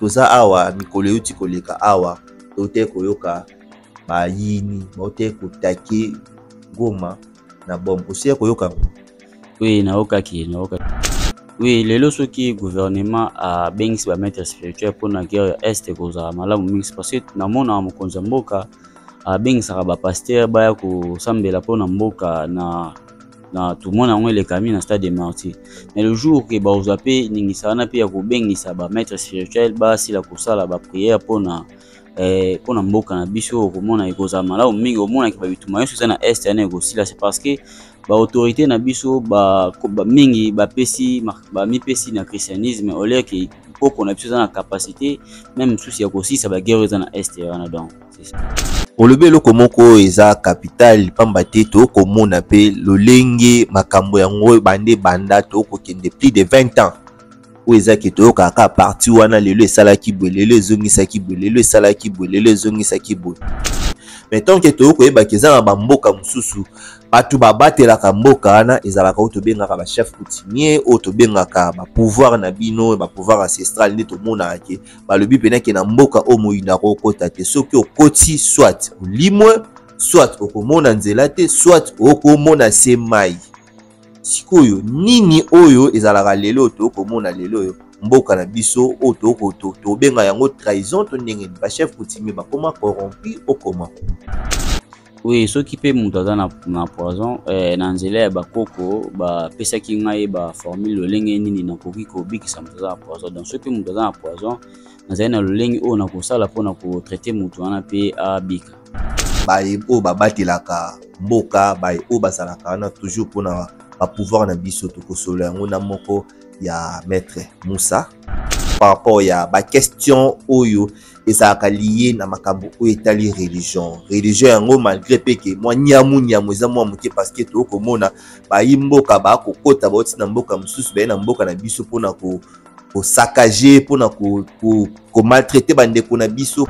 toza awa mikolo yuti koleka awa tote koyoka bayini baote kotake Goma na bombe aussi koyoka. Oui, naokaki. Oui, lelo soki gouvernement a bengisi ba maître spirituel pour na guerre est kozala malamu mix parce que na mona mokonzi mboka a bengisaka ba pasteur baya ko sambela pour na mboka na tout le monde a les camions na stade de Martyrs. Mais le jour que ba ozape ningisa na pia ko bengisa ba maître spirituel ba sila kosala ba prière pour na mboka na biso komona ekozala malamu mingi omona ki ba bituma yesu na est ya nego sila c'est parce que ba autorité na biso ba mingi ba pesi ba mipesi na christianisme au lieu que poko na biso na capacité même souci ya kosisa ba guerre za na est ya na donc c'est ça. Olobe loko moko eza capital pamba te to komona pe lolenge makambo yango bande banda to kokende plus de 20 ans ou eza ki to kaka parti wana lelo esalaki boye lelo ezongisaki boye lelo esalaki boye lelo ezongisaki boye. Mais tant que to koyeba keza na bamboka mususu batu babatelaka mboka wana ezalaka oto bengaka ba chef coutumier oto bengaka ba pouvoir na bino ba pouvoir ancestral nde tomona ke balobi pena ke na mboka o moyina ko kota te soki okoti soit olimwe soit okomona nzela te soit okomona semai. Sikoyo nini oyo ezalaka lelo to komona lelo yo mboka na biso oto to benga yango trahison to ndenge ba chef coutumier ba koma corrompu okoma. Oui, ceux qui paient montaza na poison na nzela ya bakoko ba pesaki ngai ba formule lolenge nini na koki ko bikisa montaza na poison. Donc ceux qui montaza na poison na zai na lolenge o na kosala pona ko traiter mutu wana pe a bika. Ba o ba batelaka mboka ba o basalaka na toujours pona ba pouvoir na biso to kosola yango na moko ya maître Moussa par rapport ya ba question oyo ezalaka lié na makambo oyo etali religion yango malgré peke mwa nyamu eza mwa moke parce que to komona bayi mboka ba kokota baoti na mboka mususu bayi na mboka na biso pona ko saccager pona ko maltraiter bandeko na biso.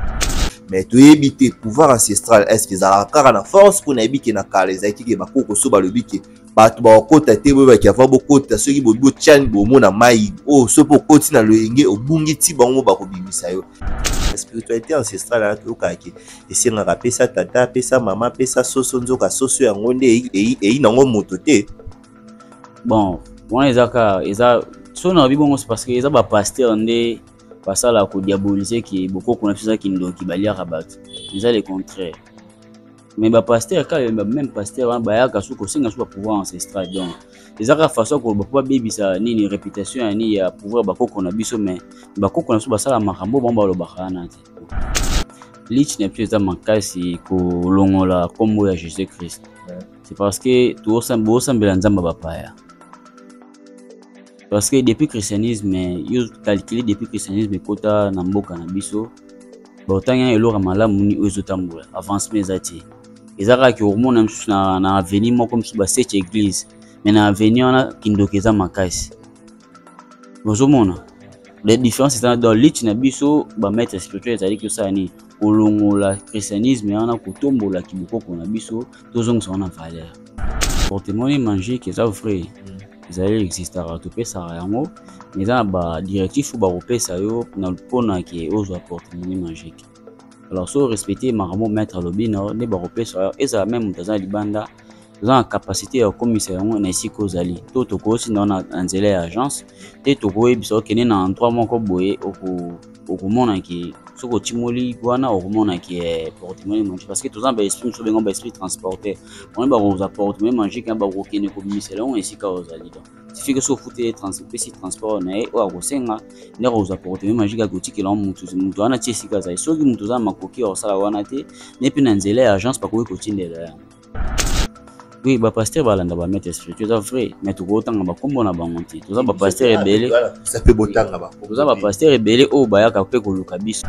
Mais to éviter pouvoir ancestral est-ce que ezalaka na force pona ebiki na kala ezaki ke bakoko so balobi ke batu ba okota te bo ba kiava bokota soki bobo tchani bomona mai o so pokoti na loyenge obungi ti bango bakobimisa yo. La spiritualité ancestrale a okaki esengaka pesa tata pesa mama pesa soso nzoka soso yango nde nango moto te. Bon wana eza so na bibongo c'est parce que eza ba pasteur nde basala ko diaboliser ki bokoko na fisa ki ndo ki baliaka batu eza le contraire. Mais ba pasteur ka même pasteur wana bayaka suko singa suko pouvoir ancestral donc ezaka façon ko ba bebisa nini réputation ya ni ya pouvoir bakoko na biso mais bakoko na so basala makambo bomba lo bakana te. Lich n'est plus dans makasi ko longola kombo ya Jésus Christ. C'est parce que tout sambela nzamba bapaya. Parce que depuis christianisme yo calculer depuis christianisme kota na mboka na biso ba otanya elora malamu ni ozotambola avancement ezati ezaka ki hormone na avenir moko comme ba cette église mais na avenir na kindokeza makasi bozomona la différence c'est dans lich na biso ba maître spirituel ezali que ça ni olongola christianisme ana kotombola kiboko na biso tozongisa na valeur portemone manger que ça vrai ezali existara to pesa yango mais za ba directif ba repesa yo na pona ki ozo apporter monnaie magique. Alors so respecter maramo maître lobina ne ba repesa eza même mutaza libanda za capacité ya commissaire yango na isiko zali to to ko si na nzela ya agence te to ko ebiso kene na endroit moko boye okomona ki soko timoli wana okomona ki portemone manger parce que tous en ba esprit so bengo ba esprit transporter on ba vous apporte même manger quand ba rokene ko commissaire on isika ozali donc suffit que so fute transport na o akosenga ne vous apporte même manger ka gotiki la mutu wana ti isika za so ki mutu za makoki o sala wana te ne pe na nzela ya agence pa ko tindela. Oui, ba pasteur balanda ba maître spirituel c'est vrai mais to kotanga ba kombo na bango ti to za ba pasteur rebelle ça peut botanga ba to za ba pasteur rebelle o ba yaka pe ko luka biso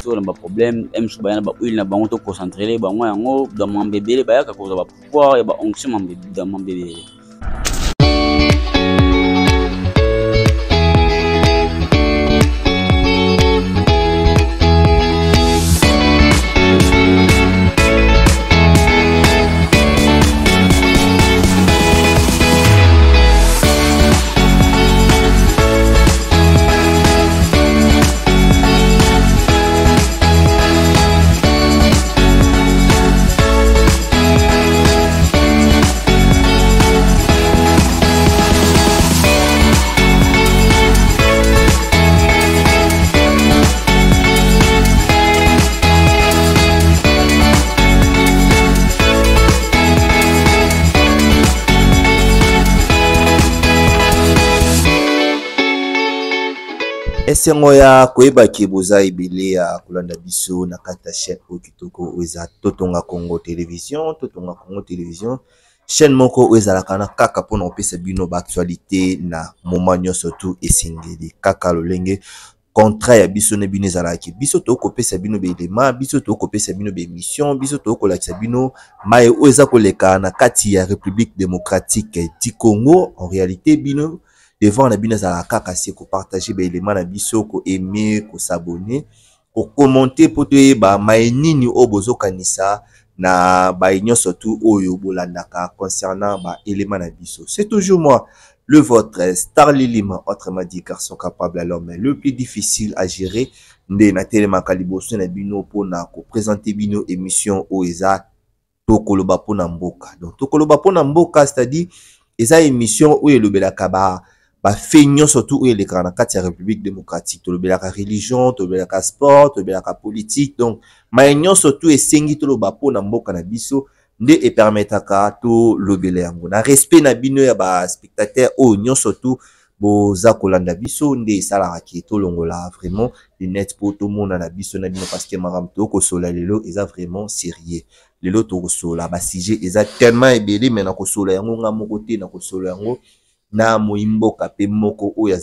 to na ba problème su ba na ba huile na bango to concentrer bango yango dans mambebele ba yaka ko za ba pouvoir et ba onction mambebele dans mambebele. esengo ya koyeba ke boza ebele ya kolanda biso na kata chaîne okitoko oza Totonga Congo Télévision. Totonga Congo Télévision chaîne moko oyo ezalaka na kaka mpona kopesa bino baactualité na moment nyonso tu esengeli kaka lolenge contrat ya biso ne bino ezalaki biso tokopesa bino baelema biso tokopesa bino baémission biso tokolakisa bino maye oyo eza koleka na kati ya République démocratique du Congo. En réalité bino devant na bino ezalaka kaka se kopartage baelema na biso koaimer kosabone kokommente mpo toyeba maye nini oyo bozokanisa na baye nyonso tu oyo bolandaka concernant baelema na biso. C'est toujours moi le vôtre Star Lilima, autrement dit garçon capable à l'homme le plus difficile à gérer. Nde na telemaka liboso na bino pona ko présenter bino émission o eza tokoloba pona mboka. Donc tokoloba pona mboka, c'est-à-dire eza émission o elobelaka ba fait nyonso tu o eleka na kati ya République démocratique, tolobelaka religion, tolobelaka sport, tolobelaka politique. Donc ma nyonso tu esengi toloba pona mboka na biso nde e permetaka to lobele yango na respect na bino ya ba spectateur o nyonso tu boza kolanda biso nde esalaka ki tolongola vraiment les net po tomona na biso na bino parce que makambo tokosola lelo eza vraiment sérieux. Lelo tokosola ba sujet eza tellement ebele mais na kosola yango nga moko te na kosola yango na moimboka pe moko oyo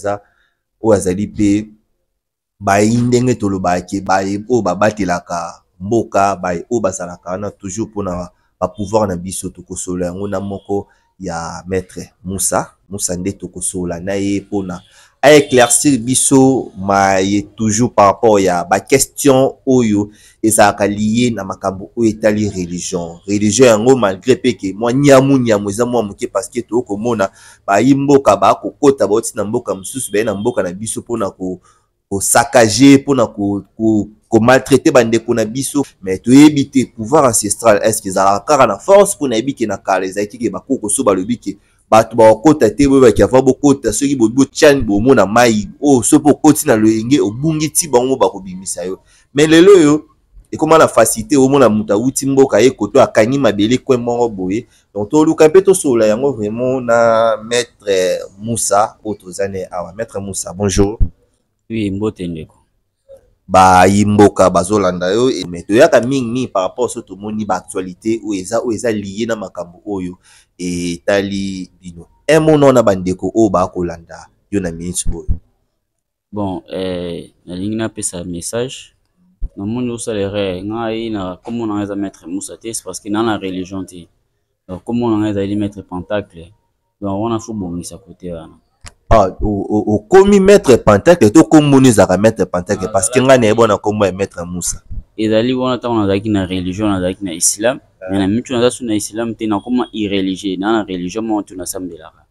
azali pe bayi ndenge tolobaki baye oyo babatelaka mboka baye oyo bazalaka na toujours mpona pouvoir na biso tokosola yango na moko ya maître Moussa nde tokosola na ye pona a éclaircir biso maye toujours par rapport ya ba question oyo ezalaka lié na makambo oyo etali religion yango malgré pe ke mwa nyamu eza mwa moke parce que tokomona bayi mboka bakokota baoti na mboka mosusu baye na mboka na biso pona ko saccager pona ko maltraiter bandeko na biso mais toyebi te pouvoir ancestral est-ce que ezalaka kaka na force mpona yebi ke na kala ezalaki ke bakoko so balobi ke bato bakokota te boye bakiava bokota soki botiani bomona mai oyo so mpo okoti na loyenge obungi ti bango bakobimisa yo mais lelo oyo ekoma na facilité omona moto awuti mboka ye koto akangi mabele kwe moko boye. Donc toluka mpe tosola yango vraiment na maître Moussa oyo toza ne awa. Maître Moussa, bonjour. Oui, mbote ndeko. Yimboka bazolanda yo mais toyaka mingi par rapport so tomoni ba actualité oyo eza lié na makambo oyo etali bino emono na bandeko oyo bakolanda yo na minute oyo. Bon, nalingi napesa message namoni osalere ngai na komo na eza maître Moussa te c'est parce que na religion te donc komo na eza ali maître Pentacle donc on a fou bongisa côté wana. Au commis maître Pentacle to komoni zaka maître Pentacle parce que nga na bona kombo ya maître Moussa ezali wana ta on azaki na religion azaki na islam mais na mitu na su na islam te na koma irreligieux na religion mo tu na sambelaka.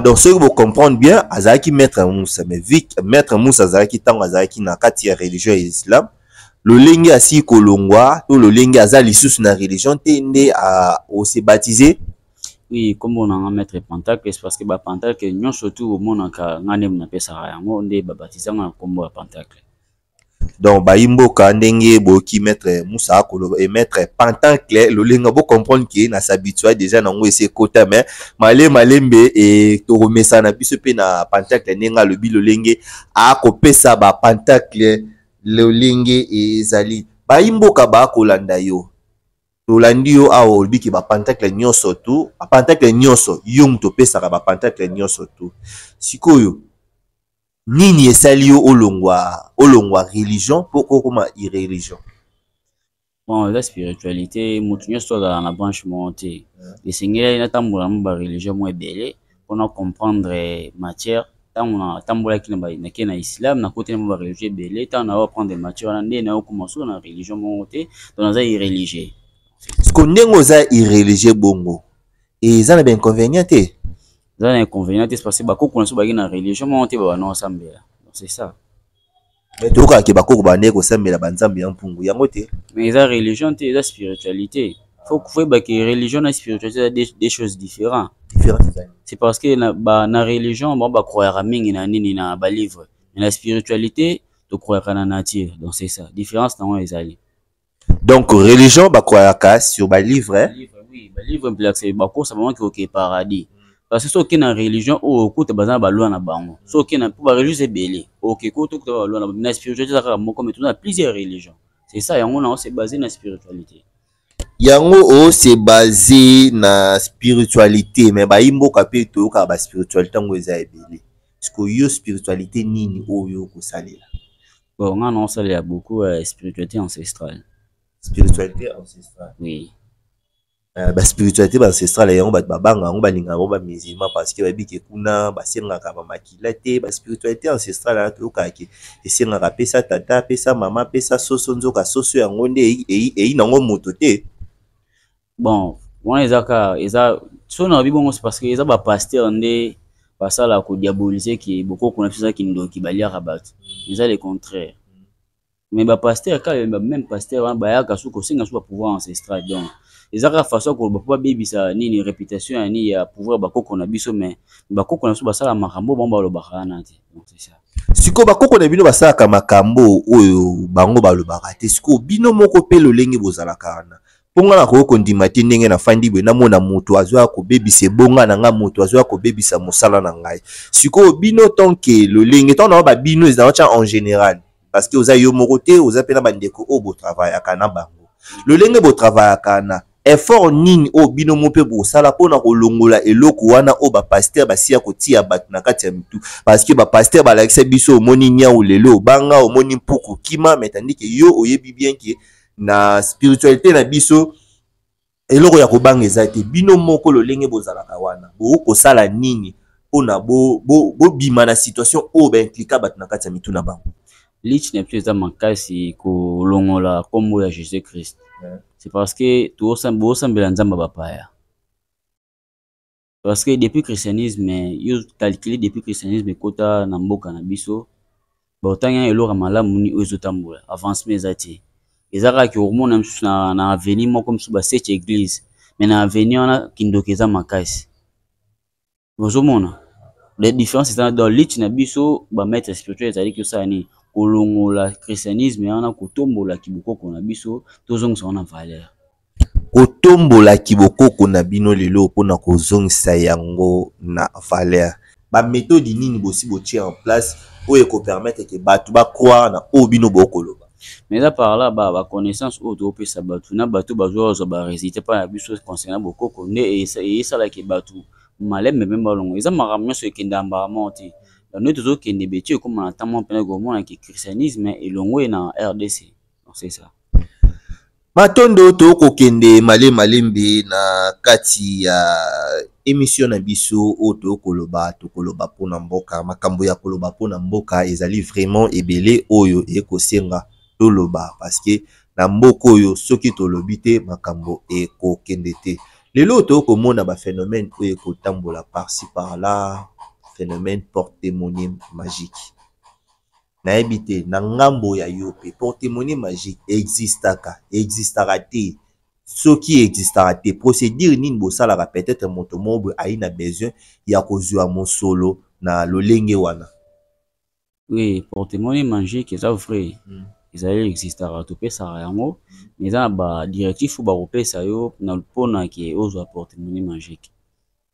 Donc ceux qui vous comprendre bien azaki maître Moussa mais vu maître Moussa azaki tango azaki na kati ya religion ya islam le lengi asi kolongwa to le lengi azali sous na religion te nde au se baptiser. Oui, comme on a un maître Pentacle, c'est parce que Pentacle, nous surtout au monde on a pesa yango nde baptisé na kombo Pentacle. Donc baimboka ndenge boki maître Moussa kolo et maître Pentacle le lenga bo comprendre que na s'habituer déjà na ngo ese kota mais malembe et to remesa na biso pe na Pentacle nenga le bilo lenge a ko pesa ba Pentacle le lenge ezali baimboka ba kolanda yo tolandi yo awo olbiki ba Pentacle nyonso tu ba Pentacle nyonso yung to pesaka ba Pentacle nyonso tu sikoyo nini esali yo olongwa religion poko koma irreligion. Bon la spiritualité mutu nyonso dans la branche montée et singela ina tambola mba religion mo ebele pona comprendre matière tamona tambola kina ba na islam na côté mba religion ebele tant na prendre matière na ndé na commencer na religion montée donc na irreligieux. Ce qu'on est irreligieux bongo et ça n'a pas inconvénient te. Ça n'a inconvénient c'est parce que bakoko na so ba na religion monte ba na sambela. Donc c'est ça. Mais to ka ke bakoko ba ne ko sambela banzambe ya mpungu yango te. Mais la religion te la spiritualité. Faut que religion et spiritualité des choses différentes. C'est parce que na religion ba croire mingi na nini na ba livre. Mais la spiritualité to croire na nature. Donc c'est ça. Différence dans les alliés. Donc religion ba croyaka sur ba livre oui ba livre c'est ba course moment qui au paradis parce que soki na religion oyo okuta baza na balwa na bango soki na mpo bareligieux ebele oke kuta okuta balwa na bango na spiritualité ezaka moko mais toza na plusieurs religions c'est ça yango nango c'est basé na spiritualité yango o c'est basé na spiritualité mais bayimboka pe toyoka ba spiritualité ngo eza ebele siko yo spiritualité nini oyo kosalela bon nga na osalela beaucoup spiritualité ancestrale oui ba spiritualité ba ancestrale yango bato babanga yango balinga yango ba musulman parce que babiki kuna basengaka ba makila te ba spiritualité ancestrale na toyoka ke esengaka pesa tata pesa mama pesa soso nzoka soso yango nde eyi nango moto te. Bon wana eza so na bibongo c'est parce que eza ba pasteur nde basala ko diaboliser ki beaucoup kuna pesa ki ndoki baliaka bato eza le contraire mais ba pasteur ka même pasteur wana bayaka suko singa suko pouvoir ancestral donc ezaka façon ko ba bebisa nini réputation ya ni ya pouvoir bakoko na biso mais bakoko na biso basala makambo bomba lobaka na te donc c'est ça siko bakoko na bino basalaka makambo oyo bango balobaka te siko bino moko pe lolenge bozalaka na ponga na ko kondima te ndenge na fandi bwe na mona moto azwa ko bebisa bonga na nga moto azwa ko bebisa mosala na ngai siko bino tonke lolenge ton na ba bino ezalaka en général parce que oza yo moko te oza pe na bandeko o bo travail akana bango lolenge bo travail akana effort nini o bino mo pe bo sala pona ko longola eloko wana o ba pasteur basia ko tia bat na kati ya mitu parce que ba pasteur ba lakisa biso moni nya o lelo banga o moni mpuku kima metandi ke yo oyebi bien ke na spiritualité na biso eloko ya kobanga eza te bino moko lolenge bozalaka wana bo kosala nini pona bo bima na situation o ba implika bat na kati ya mitu na bango lich na eza makasi kolongola kombo ya Jésus Christ c'est parce que tosambela nzamba bapaya parce que depuis christianisme yo calculer depuis christianisme kota na mboka na biso baotanga eloko malamu ni oyo ezotambola avancement eza te ezaka ki hormone msusu na avenir moko msusu ba 7 église mais na avenir wana kindoki eza makasi bozomona la différence c'est dans lich na biso ba maître spirituel ezali ki osala ni kolongola christianisme wana kotombola kibokoko na biso tozongisa wana valeur kotombola kibokoko na bino lelo pona kozongisa yango na valeur ba méthode nini bosi botie en place oyo ko permettre que bato ba croire na o bino bokoloba mais là par là ba connaissance o to pesa bato na bato bazwa ba résultat pa na biso concernant bokoko ne et ça là que bato maleme même balongo eza makamyo so ekendamba monte nous tous qui ne bétio comme on entend mon père gourmand qui christianisme et longo na RDC donc c'est ça matondo to kokende malembe na kati ya émission na biso o to koloba pona mboka makambo ya koloba pona mboka ezali vraiment ebele oyo ekosenga toloba parce que na mboka oyo soki tolobi te makambo ekokende te lelo to komona ba phénomène oyo ekotambola par-ci par-là phénomène porte-monnaie magique. Nayebi te na ngambo ya yo pe porte-monnaie magique existara te soki existara te procédure nini bosalaka peut-être moto mobo aina besoin ya kozwa mosolo na lolenge wana oui porte-monnaie magique eza vrai ezali existara to pesa yango mais eza na ba directif ba kopesa yo na pona ke ozwa porte-monnaie magique.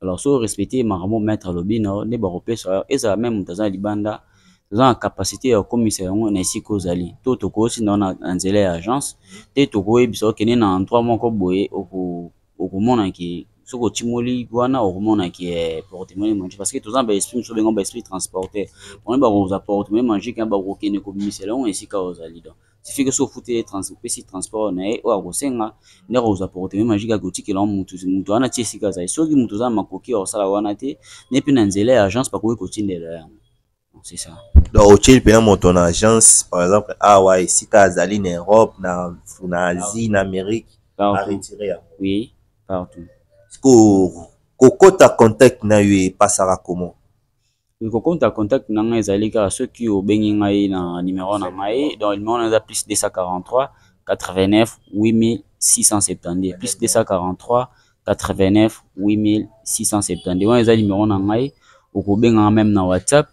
Alors, si vous respectez Maramo Maître Lobino, les baropés, et ça même dans un libanda, dans la capacité à commissaire, on est ici qu'aux alliés. Tout au cours, si on a un zélé agence, t'es au cours, il qui est dans 3 mois comme boé, au monde qui, ce que Timoli, Guana, au monde qui est porte-monnaie manger, parce que tout ça, esprit, sur le esprit transporté. On est barreaux à porte-monnaie manger, qu'un barreau qui est commissaire, on est ici qu'aux alliés. Suffit que ce foutez transport na o akosenga ndeko ozaporte même magique agotiki la mutu ana tiesika za soki mutu za makoki osala wana te ne pe na nzela ya agence pa ko tindela c'est ça donc au pe na moto na agence par exemple ouais sika azali na Europe na Asie na Amérique à retirer oui partout kokota contact na yo pasara comment contact na ngai ezali kaka soki obengi ngai na numéro na ngai donc le numéro eza plus 243 89 8670 plus 243 89 8670 wana eza numéro na ngai okobenga même na WhatsApp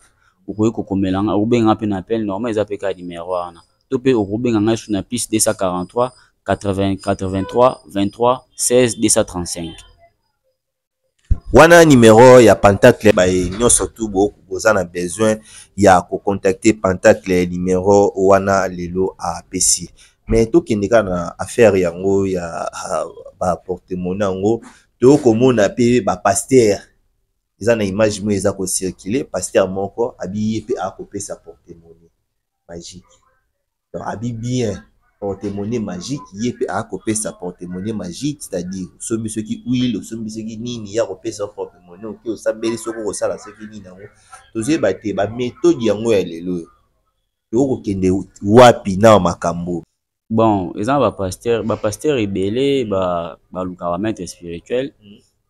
okoki kokomela ngai okobenga pe na appel normal eza pe ka numéro wana to pe okobenga ngai sur na plus 243 83 23 16 235 wana numéro ya Pentacle baye nyonso tu boza na besoin ya ko contacter Pentacle numéro wana lelo a PC. Mais tokende na affaire yango ya ba porte-monnaie yango to komona pe ba pasteur eza na image mo eza ko circuler pasteur moko abi pe a kopesa porte-monnaie magique. Donc abi bien porte-monnaie magique yé a kopesa porte-monnaie magique, c'est-à-dire sombi ceux qui huile sombi ceux qui nini ya kopesa porte-monnaie OK osambeli soko ko sala ceux qui nini yango toze ba te ba méthode yango ya lelo to ko kende wapi na makambo. Bon, exemple ba pasteur ebele ba luka ba maître spirituel.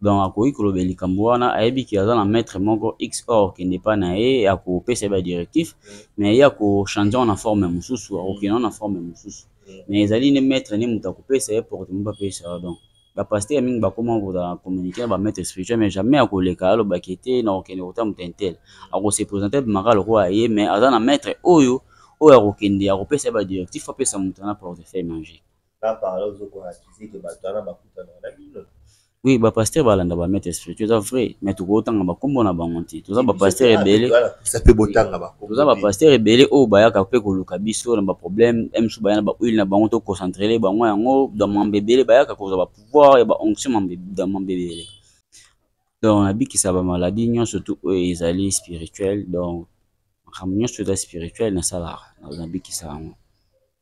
Donc akoki koloba likambo wana ayebi ki aza na maître moko x or kende pa na ye akopesa ba directif mais ya ko changer na forme mosusu akokende na forme mosusu mais ezali ne maître ne muta kopesa ye porte-monnaie pa pesa. Donc ba pasteur mingi ba comment ko communiquer ba maître spirituel mais jamais akoleka aloba kete na okende kota mutentel ako se présenter makalo ko aye mais aza na maître oyo akokende akopesa ba directif apesa muta na portefeuille magique. Là par là ozoko accuser que batana bakutana na bino. Oui, ba pasteur balanda ba maître spirituel, c'est vrai, mais tout autant ba kombo na ba monti. Tout ça ba pasteur rebelle. Ça peut botanga ba. Tout ça ba pasteur rebelle o ba ya ka pe ko luka biso na ba problème, emsu ba ya na ba huile na bango to concentrer les bango yango dans mon bébé ba ya ka ko ba pouvoir et ba onction dans mon bébé. Donc on a dit que ça ba maladie nyon surtout ezali spirituel donc ramnyo surtout spirituel na sala. On a dit que ça.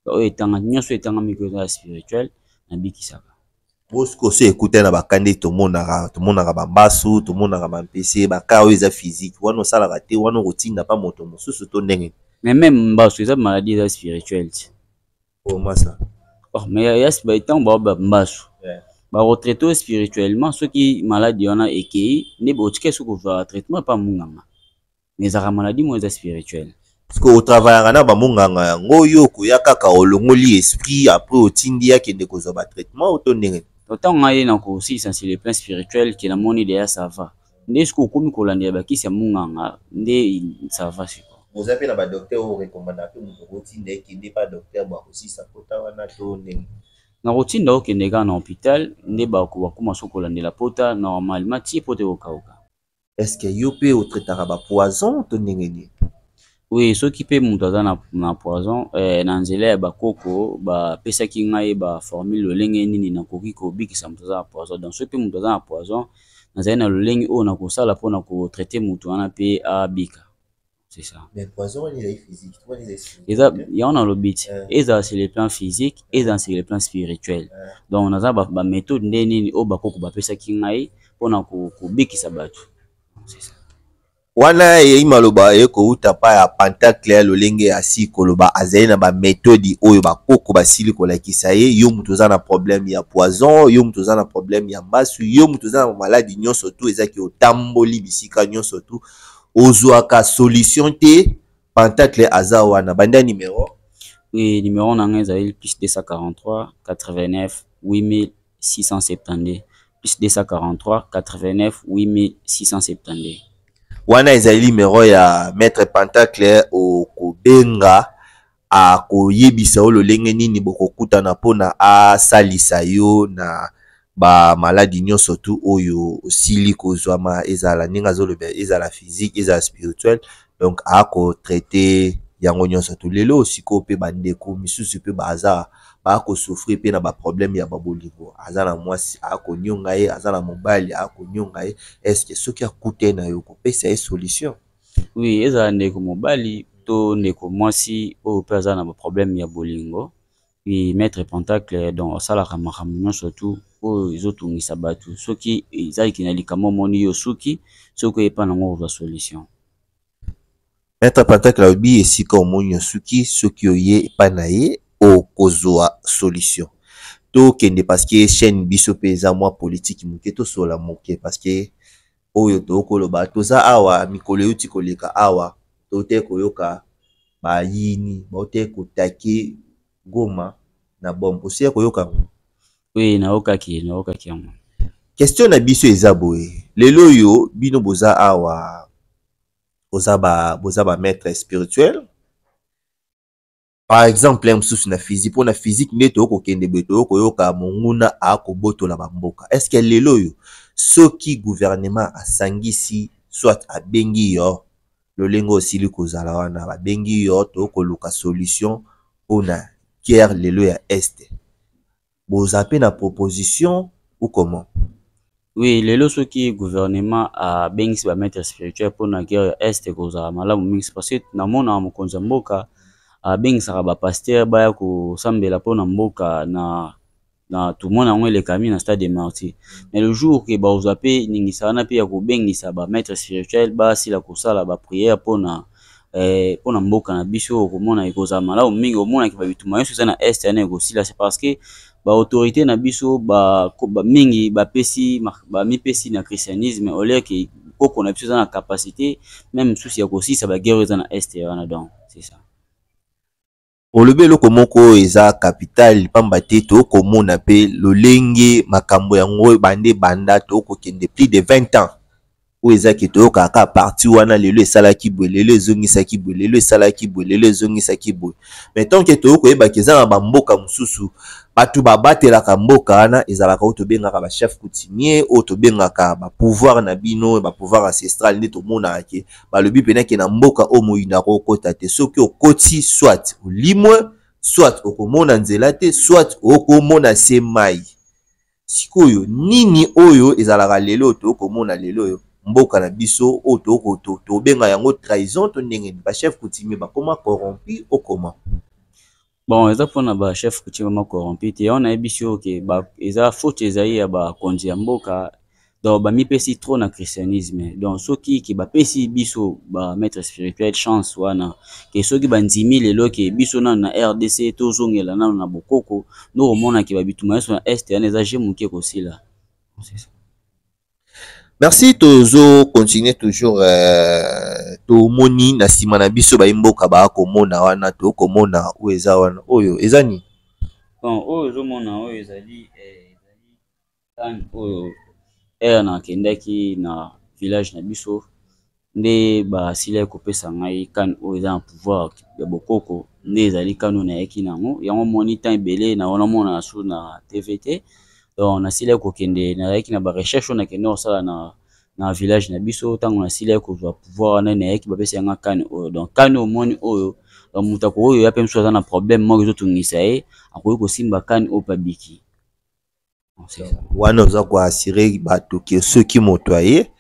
Donc etanga nyon surtout etanga miko spirituel na bi ki ça. Bosco se écouter na bakande to monaka bambasu to monaka bampese baka oyo eza physique wana osalaka te wana okotinda pa moto mosusu to ndenge mais même mbasu eza maladie eza spirituelle comment ça mais ya ba etant ba mbasu ba retraité spirituellement ceux qui maladie wana ekei ne botike soko va traitement pa munganga mais za maladie mo eza spirituelle parce que au travail na ba munganga yango yo koya kaka olongoli esprit après otindi ya kende kozwa ba traitement to ndenge. Autant ngaye na ko aussi sur le plan spirituel qui la moni de ça va ndé ce ko komi ko lande ba kisi munganga ndé ça va siko vous avez na ba docteur au recommanda que mu ko tinde kende pa docteur ba aussi ça pota wana to ndenge na routine do kende ga na hôpital ndé ba ko bakoma soko lande la pota normalement ti pote ko kauka. Est-ce que yo pe au traitera ba poison to ndenge ni? Oui, ceux qui peuvent monter na poison, na nzela ba koko ba pesa ki ngai ba formule lolenge nini na koki ko biki sa mutaza poison. Donc ceux qui monter na poison, na zena lolenge o na ko sala po na ko traiter mutu wana pe a bika. C'est ça. Mais poison ni est physique, toi ni est. Il y a on a le but. Et ça c'est le plan physique et ça c'est le plan spirituel. Donc on a ba méthode nini o ba koko ba pesa ki ngai po na ko biki sa batu. C'est ça. Wana imaloba ko utapa ya Pentacle lolenge asi koloba azali na ba méthode oyo ba koko basili ko lakisa ye yo mutu za na problème ya poison yo mutu za na problème ya mbasu yo mutu za na maladie nyonso tu ezaki otamboli bisika nyonso tu ozwaka solution te Pentacle aza wana banda numéro. Oui, numéro na ezali plus 243 89 8672 plus 243 89 8672. Wana ezali numéro ya maître Pentacle o kobenga a koyebisa o lolenge nini bokokutana pona a salisa yo na ba maladie nyonso tu oyo osili kozwama ezala ninga zoloba ezala physique ezala spirituel donc a ko traiter yango nyonso tu lelo siko pe bandeko misusu pe baza ba ko souffrir pe na ba problème ya babolingo azana mwasi ako nyonga ye azana mobali ako nyonga ye est-ce que soki akute na yo ko pesa e solution? Oui, ezala ndeko mobali to ndeko mwasi o pe azana ba problème ya bolingo oui maître Pentacle donc sala kamakamno surtout o ezotungisa batu soki ezali na likamo moni yo soki soki epa na ngo solution. Maître Pentacle obi esika omoni soki soki oye epa na ye o kozwa solution to kende parce que chaîne biso peza moi politique muke to sola muke parce que oyo to koloba toza awa mikolo yuti koleka awa to te koyoka ba yini ba te kotake Goma na bombo si koyoka. Oui na okaki yango. Question na biso eza boye lelo yo bino boza awa boza ba maître spirituel. Par exemple, msusu na physique, pour na physique, neto ko kende beto ko yoka monguna a ko boto la bamboka. Est-ce que lelo yo soki gouvernement asangisi soit abengi yo lolengo osili kozala wana babengi yo to koluka solution pona guerre lelo ya este boza pe na proposition ou comment? Oui, lelo soki gouvernement a bengisi ba maître spirituel pour na guerre ya este kozala malamu mingi parce que namona mokonzi ya mboka abengisaka ba pasteur baya kosambela mpona mboka na tumona yango elekami na stade de martyr. Mais le jour ke baozwa pe ningisa wana pe ya kobengisa ba maître spirituel basila kosala ba prière mpona mboka na biso okomona ekozala malamu mingi omonaki babituma nyonso eza na este wana ekosila. C'est parce que ba autorité na biso mingi bamipesi na christianisme au lieu ke koko na biso eza na capacité même susi ya kosisa baguerre eza na este wana. Donc c'est ça. Olobi eloko moko eza capital pamba te tokomona pe lolenge makambo yango bande banda tokokende plus de 20 ans oyo ezaki toyokaka parti wana lelo esalaki boye lelo ezongisaki boye lelo esalaki boye lelo ezongisaki boye. Mais tant ke toyokoyebaki eza na bamboka mosusu bato babatelaka mboka wana ezalaka oyo tobengaka bachef coutumier oyo tobengaka bapouvoir na bino bapouvoir ancestral nde tomonaka ke balobi penake na mboka oyo moyinaka okota te soki okoti soit olimwe soit okomona nzela te soit okomona se mai. Sikoyo nini oyo ezalaka lelo tokomona lelo oyo mboka na biso oyo tobenga yango trahison to ndenge bachef coutumier bakoma corrompu okoma? Bon, eza mpona ba chef coutumier ma corrompu te on ayebi biso ke eza faute ezali ya bakonzi ya mboka donc bamipesi trop na christianisme. Donc soki ke bapesi biso ba maître spirituel chance wana ke soki bandimi lelo ke biso nano na RDC tozongela nano na bokoko nokomona ke babituma nyonso na este wana eza je moke kosila. C'est ça. Merci tozo continuer toujours to moni na sima na biso ba mboka ba komona wana to komona o eza wana oyo eza ni bon oyo zo mona oyo ezali tan oyo na kendaki na village na biso nde ba sila kopesa ngai kan oyo eza na pouvoir ya bokoko nde ezali kano na yaki nango yango moni tan ebele na wana mona su na TVT. Donc na sila kokende na yaki na ba recherche na kende osala na village na biso tango na sila kozwa pouvoir wana na yaki bapesa yanga kane oyo. Donc kane omoni oyo mutako oyo ya pe mso aza na problème moko ezotungisa ye akoki kosimba kane oyo pabiki. Wana oza koasire bato ke soki moto aye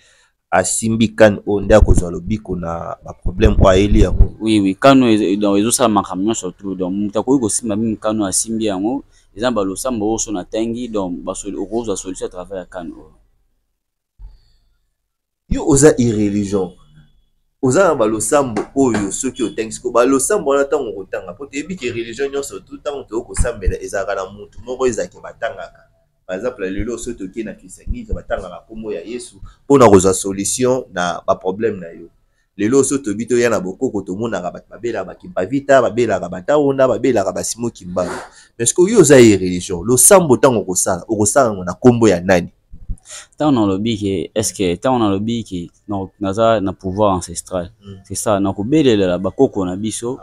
asimbi kane oyo nde akozwa lobiko na baproblème oyo ayeli yango. Oui kane oyo ezosala makambo nyonso surtout. Donc moto akoki kosimba mimi kane oyo asimbi yango eza balosambo oyo so na tangi donc okozwa solution à travers ya kane oyo. Yo oza irreligion oza na balosambo oyo soki otangi siko balosambo wana ntango okotanga po toyebi ke religion nyonso tu ntango toyokosambela ezalaka na mutu moko ezalaki batangaka. Par exemple lelo soki tokie na christianisme batangaka kombo ya Yesu mpona kozwa solution na baproblème na yo. Lelo soki tobi toya na bokoko tomonaka bato babelaka bakimpavita babelaka bataonda babelaka basimo kimbala. Mais siko yo oza irreligion losambo ntango okosala yango na kombo ya nani? Tant on a le bic, est-ce que tant on a le bic, na pouvoir ancestral, c'est ça. Na kubele la bakoko na biso,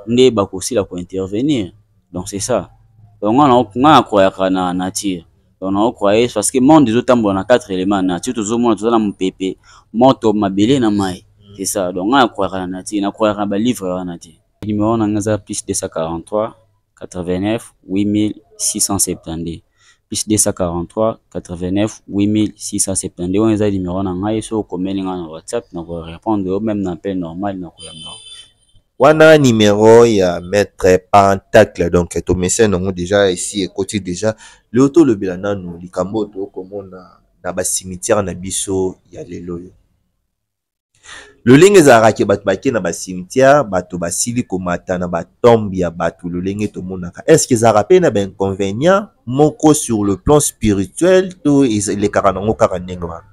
nde bakosi la ko intervenir. Donc c'est ça. Donc on a croire na nature. Donc on croire parce que monde des autres on a 4 éléments nature tout monde tout na mpepe, moto mabele na mai. C'est ça. Donc on a croire na nature, na croire na livre na nature. Numéro na ngaza plus 243 89 8670. Plus 243 89 8670 on les a numéro na ngai so komeli nga na WhatsApp na ko répondre même na appel normal na ko yamba. Wana numéro ya maître Pentacle donc to message non déjà ici et côté déjà le auto le bilana no likambo to komona na ba cimetière na biso ya lelo yo. Lolenge ezalaka bato bake na ba cimetière bato basili komata na batombe ya bato lolenge tomonaka. Est-ce que ezalaka pe na ba inconvénient moko sur le plan spirituel to elekaka nango kaka ndenge wana?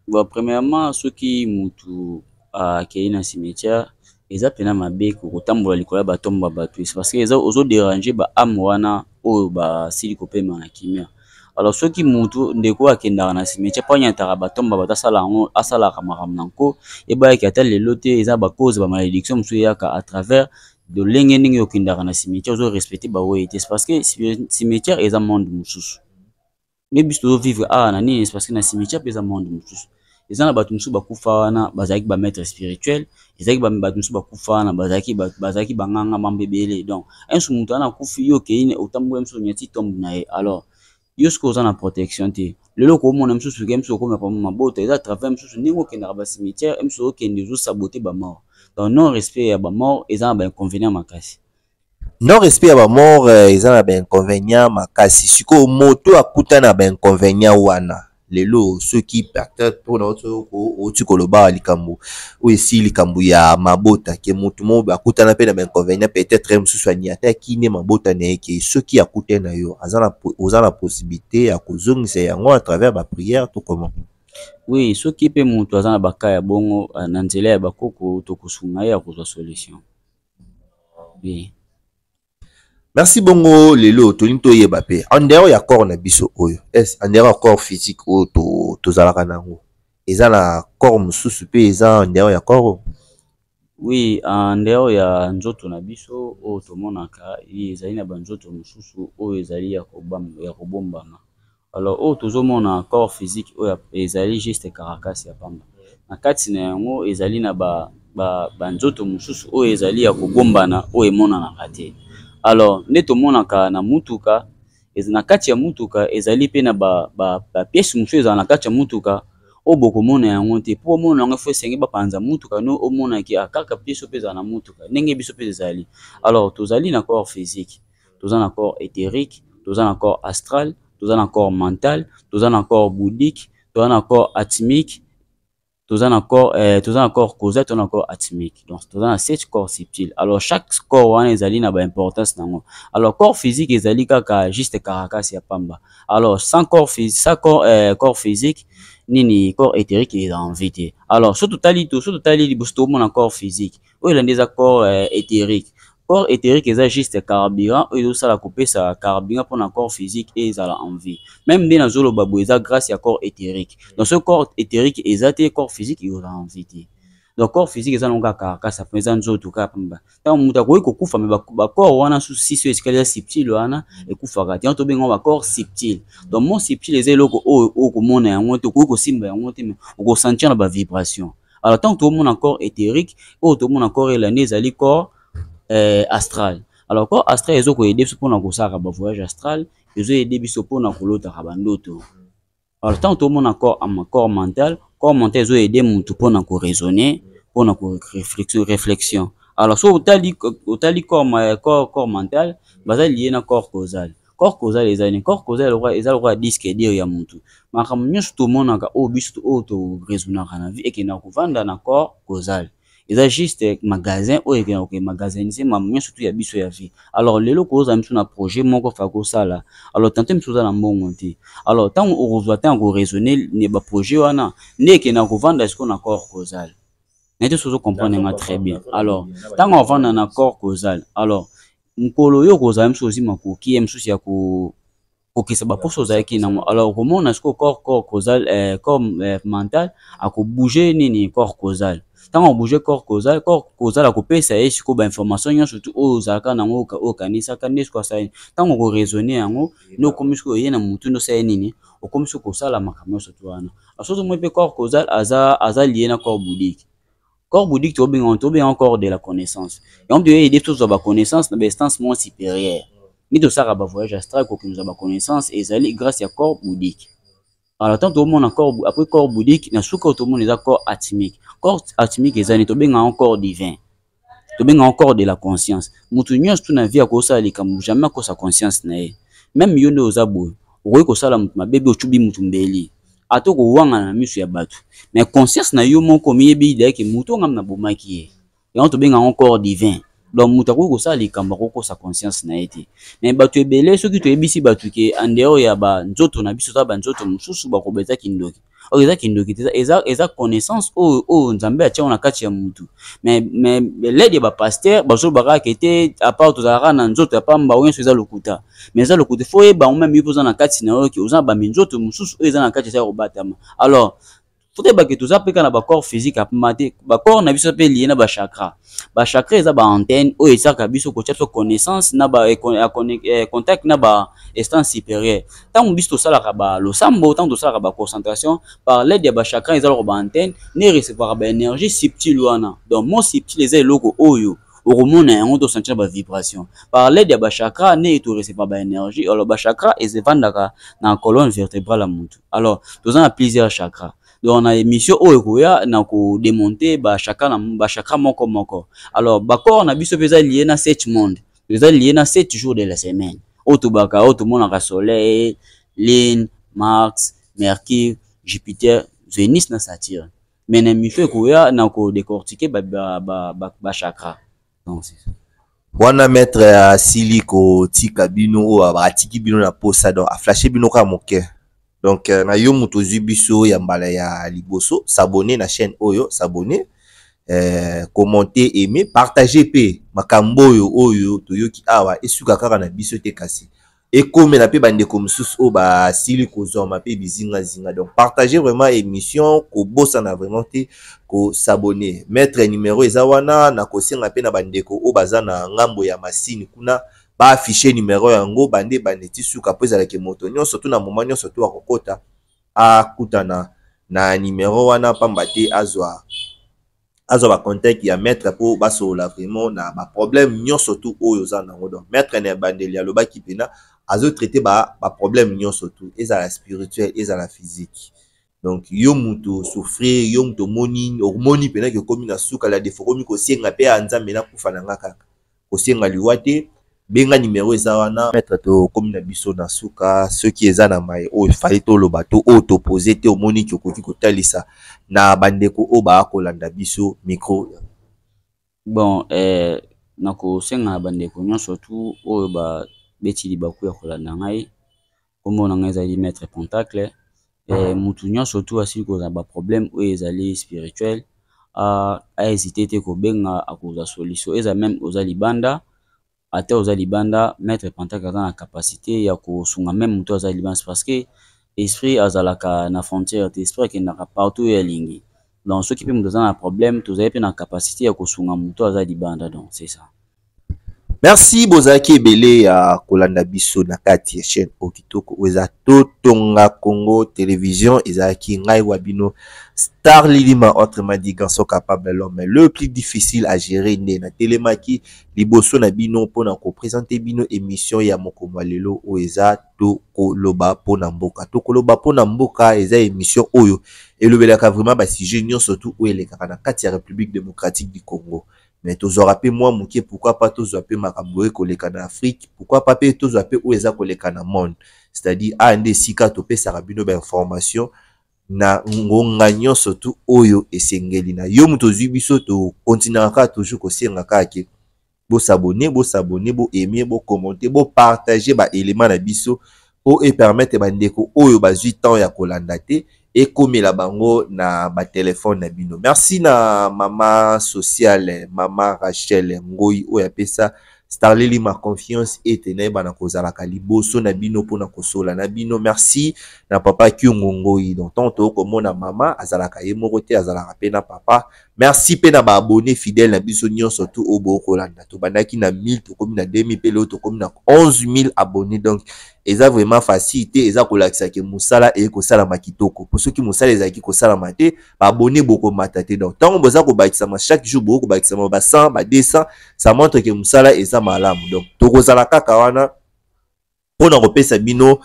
Bon premièrement soki mutu akei na cimetière eza pena mabe kotambola likolo ya batombe ya bato parce que eza ozo déranger ba âme wana oyo basili kopema na kimia. Alors soki mutu ndeko akendaka na cimetière pa nyataka batomba batasala yango asalaka makambo nanko ebayaki ata lelo te eza bacause ba malédiction mosusu eyaka à travers de lenge ndenge okendaka na cimetière ozo respecter baoyo te parce que cimetière eza monde mosusu. mais biso vivre na nini c'est parce que na cimetière pesa monde mususu eza na bato mususu bakufa wana bazalaki ba maître spirituel ezalaki bato mususu bakufa wana bazalaki banganga mambebele donc un jour mutu ana kufi yo keine otambola mususu nyati tombe na ye alors yo soki oza na protection te lelo komona mususu ke mususu okomela pamo mabota eza travers mususu ndenge okendaka bacimetière mususu okende ozosabote bamort donc non respect ya bamort eza na bainconvénient makasi. Non respect ya bamort eza na bainconvénient makasi sikoyo moto akutana na bainconvénient wana lelo soki peut-être mpona oti koloba likambo oyo esi likambo ya mabota ke motu mo akutana mpe na bainconvénient peut-être mosusu aniataki nde mabota na ye ke soki akutani na yo oza na possibilité ya kozongisa yango à travers baprière to comment. Oui soki mpe moto aza na baka ya bongo na nzela ya bakoko tokosunga ye ya kozwa solution. Oui. Merci bongo lelo tolingi toyeba pe en dehors ya corps na biso oyo en dehors ya corps physique oyo tozalaka nango eza na corps mosusu pe eza en dehors ya corps. Oui en dehors ya nzoto na biso oyo tomonaka ezali na banzoto mosusu oyo ezali ya kobombama alors oyo tozomona corps physique oyo ezali juste caracasse ya pamba na kati na yango ezali na banzoto mosusu oyo ezali ya kobombana oyo emonanaka te. Alors nde tomonaka na mutuka na kati ya mutuka ezali pe na pièce mosusu ezala na kati ya mutuka oyo bokomona yango te mpo omona yango fo esenge bapanza mutuka no omonaki kaka pièce mpe ezala na mutuka ndenge biso mpe ezali. Alors tozali na corps physique toza na corps éthérique toza na corps astral toza na corps mental toza na corps bouddhique toza na corps atmique toza na corps causal toza na corps atmique donc toza na 7 corps subtils. Alors chaque corps wana ezali na baimportance nango. Alors corps physique ezali kaka juste caracasse ya pamba. Alors sans corps physique nini corps éthérique eza en vie te. Alors so totali liboso tomona corps physique oyo elandi eza corps éthérique. Corps éthérique eza juste carburant oyo ezosala kopesa carburant mpona corps physique et ezala en vie. Même nde nazoloba boye eza grâce ya corps éthérique. Donc ce corps éthérique eza te corps physique ezala en vie te. Donc corps physique eza longa kaka mpe eza nzoto kaka pamba. Ntango moto akoki kokufa me bacorps wana susi so esika eza subtile wana ekufaka te. Yango tobenga bacorps subtile. Donc mon subtile eza eloko oyo okomona yango te okoki kosimba yango te me okosentir na bavibration. Alors tant que tomona corps éthérique oyo tomona corps elandi ezali corps astral. Alors corps astral ezo ko aider biso pona kosaka ba voyage astral ezo aider biso pona kolota bandoto. Alors tant que mon corps mental ezo aider mutu pona ko raisonner pona ko réflexion. Alors so otali corps mental baza lié na corps causal. Corps causal ezali corps causal eza le disque dur ya mutu. Makambo nyonso tomonaka o biso o to raisonnaka na vie ekena kovanda na corps causal. Eza juste magasin oyo ekena ko magasiniser mambo surtout ya biso ya vie. Alors lelo koza misu na projet moko fa ko sala. Alors tantôt misu za na mbongo te. Alors tant on reçoit tant ko raisonner ne ba projet wana ne ekena ko vanda ce qu'on a corps causal. N'était sozo comprendre très bien. Alors tant on vanda na corps causal. Alors nkolo yo koza misu ozima ko ki misu ya ko okisa ba poso zaki na alors comment est-ce que corps causal corps mental a ko bouger nini corps causal. Tant on bouge corps causal a coupé ça et sur ba information surtout aux aka nango o kanisa kanisa kwa ça tant on raisonner yango no comme ce que yena mutu no ça nini o comme ce que ça la makamyo surtout wana asozo mo pe corps causal aza lié na corps bouddhique. Corps bouddhique to bien encore de la connaissance et on doit aider tous à ba connaissance na instance moins supérieure ni to ça ba voyage astral ko nous a ba connaissance et ezali grâce à corps bouddhique. Alors tant tout le monde encore après corps bouddhique na suka tout le monde est corps atmique. Corps atmique ezali to benga encore divin. To benga encore de la conscience. Mutu nyonso tu na vie akosa likambo jamais ko sa conscience na ye. Même yo nde ozabo. Okoki ko sala mutu mabebe ochubi mutu mbeli. Atoko wanga na misu ya batu. Mais conscience na yo moko miyebi ide ke mutu ngam na bomaki ye. Et to benga encore divin. Donc mutu akoki ko sala likambo ko sa conscience na ye te. Mais batu ebele soki to ebisi batu ke en dehors ya ba nzoto na biso ta ba nzoto mususu ba ko beza kindoki. Eza kindoki eza connaissance o nzambe atia na kati ya mutu mais l'aide ba pasteur bazo baka kete à part to zara na nzoto ya pamba oyo eza lokuta mais eza lokuta faut ba même yupo za na kati na oyo ki oza ba minzoto mususu eza na kati ya robatama. Alors faut ba que tout ça pe kana ba corps physique a maté ba corps na biso pe lié na ba chakra eza ba antenne o esaka biso ko tcha connaissance na ba contact na ba instance supérieure tant biso sala ka ba losambo tant to sala ka ba concentration par l'aide ya ba chakra eza ko ba antenne ne recevoir ba énergie subtile wana donc mon subtil eza eloko oyo okomona yango to sentir ba vibration par l'aide ya ba chakra ne to recevoir ba énergie alors ba chakra ezevandaka na colonne vertébrale ya mutu alors to za plusieurs chakras. Donc on a émission oyokoya na ko démonter ba chakra moko alors ba corps na biso peza lié na 7 monde peza lié na 7 jours de la semaine otobaka otomona ka soleil lune mars mercure jupiter venus na saturne mais na mifo koya na ko décortiquer ba chakra donc c'est ça wana maître ya siliko tika bino o atiki bino na posa donc a flasher bino ka moke. Donc na yo muto biso ya mbala ya liboso s'abonner na chaîne oyo s'abonner commenter aimer partager pe makambo oyo toyoki awa esuka kaka na biso te kasi ekomela pe bandeko mosusu o ba sili kozoma pe bizinga zinga donc partager vraiment émission ko bossa na vraiment te ko s'abonner maître numéro eza wana na kosenga pe na bandeko o baza na ngambo ya masini kuna ba afficher numéro yango bande ti suka po ezalaki moto nyonso surtout na moment nyonso to akokota akutana na numéro wana pamba te azwa ba contact ya maître po basola vraiment na ba problème nyonso tu oyo za nango donc maître na bandeli alobaki pena azo traiter ba problème nyonso tu ezala spirituel ezala physique donc yo mutu souffrir yo mutu moni pena ke komi na suka la defo komi ko senga pe anzambe na kufa na ngaka ko senga liwate benga numéro eza wana maître to komi na biso na suka ceux qui eza na mai o fali to loba to o to poser te o moni ki okoki kotalisa na bandeko o ba kolanda biso micro bon na ko senga bandeko nyonso tu oyo ba beti libaku ya kolanda ngai kombo na ngai ezali maître Pentacle mutu nyonso tu asili koza ba problème oyo ezali spirituel a hésiter te ko benga akoza solution eza même oza libanda ate oza libanda maître Pentacle aza na capacité ya kosunga même mutu aza libanda parce que esprit azalaka na frontière te esprit akendaka partout ya lingi donc soki pe mutu aza na problème tozali pe na capacité ya kosunga mutu aza libanda donc c'est ça. Merci bozaki ebele ya kolanda biso na kati ya chaîne okitoko oza totonga Congo télévision ezaki ngai wabino Star Lilima autrement dit garçon capable l'homme le plus difficile à gérer né na telemaki liboso na bino pona ko présenter bino émission ya mokomwa lelo oeza tokoloba pona mboka eza émission oyo elobelaka vraiment ba sujet nyonso surtout oyo elekaka na kati ya République démocratique du Congo. Mais tous aura pe moi mouké pourquoi pas tous aura pe makamboé koleka na Afrique pourquoi pas pe tous aura pe ou eza koleka na monde c'est-à-dire a ande sika topé sarabino ba information na ngonga nyonso surtout oyo esengeli na yo muto biso to continuera toujours ko senga kake bo s'abonner bo aimer bo commenter bo partager ba élément na biso pour et permettre bandeko oyo ba 8 ans ya kolanda te et comme la bango na ba téléphone na bino. Merci na mama sociale mama Rachel Ngoi oya pesa Star Lilima confiance et teneba na kozala kaliboso na bino pona kosola na bino. Merci na papa Kyungo Ngoi donc tonto komona mama azala kaye moko te azala rapena papa. Merci pe na ba abonné fidèle na biso nyonso tout obo kolanda to bandaki na 1000 to komi na 2000 pe lo to komi na 11000 abonnés donc eza vraiment facilité eza kolakisa ke musala e ko sala makitoko pour ceux qui musala ezaki ko sala maté ba abonné boko matate donc tant boza ko bakisa ma chaque jour boko bakisa ba 100 ba 200 ça montre que musala eza malamu donc to kozala kaka wana pona kopesa bino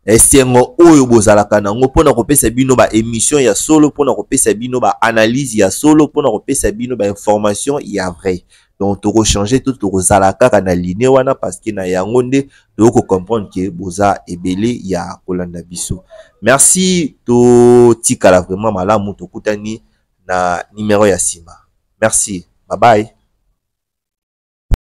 esengo oyo bozalaka nango pona kopesa bino ba émission ya solo pona kopesa bino ba analyse ya solo pona kopesa bino ba information ya vrai donc to changer tout to kozalaka kana ligne wana parce que na yango nde to ko comprendre que boza ebele ya kolanda biso. Merci to tikala vraiment malamu to kutani na numéro ya sima. Merci. Bye bye.